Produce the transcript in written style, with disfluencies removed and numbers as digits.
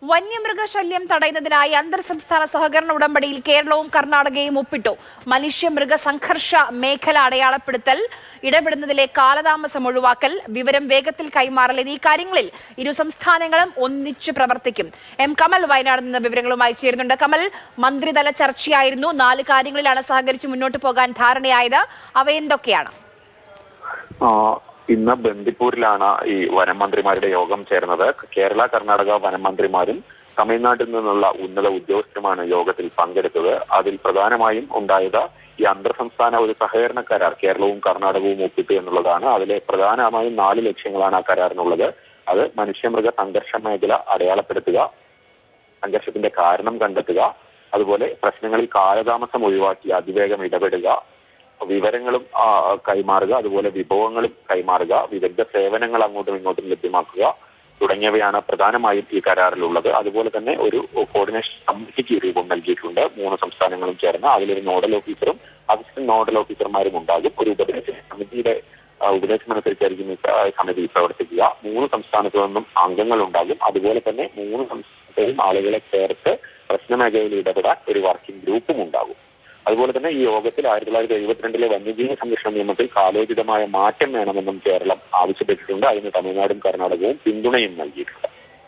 വന്യമൃഗശല്യം തടയുന്നതിനായി അന്തർ സംസ്ഥാന സഹകരണ ഉടമ്പടിയിൽ കേരളവും കർണാടകയും ഒപ്പിട്ടു. മനുഷ്യമൃഗ സംഘർഷ മേഖല അടയാളപ്പെടുത്തൽ, ഇടപെടുന്നതിലെ കാലതാമസം ഒഴിവാക്കൽ, വിവരം വേഗത്തിൽ കൈമാറൽ എന്നീ കാര്യങ്ങളിൽ ഇരു സംസ്ഥാനങ്ങളും ഒന്നിച്ചു പ്രവർത്തിക്കും. എം കമൽ വയനാട് നിന്ന് വിവരങ്ങളുമായി ചേരുന്നുണ്ട്. കമൽ, മന്ത്രിതല ചർച്ചയായിരുന്നു. 4 കാര്യങ്ങളിലാണ് സഹകരിച്ച് മുന്നോട്ട് പോകാൻ ധാരണയായത്. അവ എന്തൊക്കെയാണ്? ഇന്ന് ബന്ദിപ്പൂരിലാണ് ഈ വനം മന്ത്രിമാരുടെ യോഗം ചേർന്നത്. കേരള കർണാടക വനം മന്ത്രിമാരും തമിഴ്നാട്ടിൽ നിന്നുള്ള ഉന്നത ഉദ്യോഗസ്ഥരുമാണ് യോഗത്തിൽ പങ്കെടുത്തത്. അതിൽ പ്രധാനമായും ഉണ്ടായത് ഈ അന്തർ സംസ്ഥാന ഒരു സഹകരണ കരാർ കേരളവും കർണാടകവും ഒപ്പിട്ടു എന്നുള്ളതാണ്. അതിലെ പ്രധാനമായും 4 ലക്ഷ്യങ്ങളാണ് ആ കരാറിനുള്ളത്. അത് മനുഷ്യമൃഗ സംഘർഷ മേഖല അടയാളപ്പെടുത്തുക, സംഘർഷത്തിന്റെ കാരണം കണ്ടെത്തുക, അതുപോലെ പ്രശ്നങ്ങളിൽ കാലതാമസം ഒഴിവാക്കി അതിവേഗം ഇടപെടുക, വിവരങ്ങളും കൈമാറുക, അതുപോലെ വിഭവങ്ങളും കൈമാറുക, വിദഗ്ധ സേവനങ്ങൾ അങ്ങോട്ടും ഇങ്ങോട്ടും ലഭ്യമാക്കുക തുടങ്ങിയവയാണ് പ്രധാനമായും ഈ കരാറിലുള്ളത്. അതുപോലെ തന്നെ ഒരു കോർഡിനേഷൻ കമ്മിറ്റിക്ക് രൂപം നൽകിയിട്ടുണ്ട്. 3 സംസ്ഥാനങ്ങളും ചേർന്ന് അതിലൊരു നോഡൽ ഓഫീസറും അസിസ്റ്റന്റ് നോഡൽ ഓഫീസർമാരും ഉണ്ടാകും. ഒരു ഉപദേശ സമിതിയുടെ ഉപദേശമനുസരിച്ചായിരിക്കും ഈ സമിതി പ്രവർത്തിക്കുക. 3 സംസ്ഥാനത്തു നിന്നും അംഗങ്ങൾ ഉണ്ടാകും. അതുപോലെ തന്നെ 3 സംസ്ഥാനത്തെയും ആളുകളെ ചേർത്ത് പ്രശ്നമേഖലയിൽ ഇടപെടാൻ ഒരു വർക്കിംഗ് ഗ്രൂപ്പും ഉണ്ടാകും. അതുപോലെ തന്നെ ഈ യോഗത്തിൽ 1972 വന്യജീവി സംരക്ഷണ നിയമത്തിൽ കാലോചിതമായ മാറ്റം വേണമെന്നും കേരളം ആവശ്യപ്പെട്ടിട്ടുണ്ട്. അതിന് തമിഴ്നാടും കർണാടകവും പിന്തുണയും നൽകിയിട്ടുണ്ട്.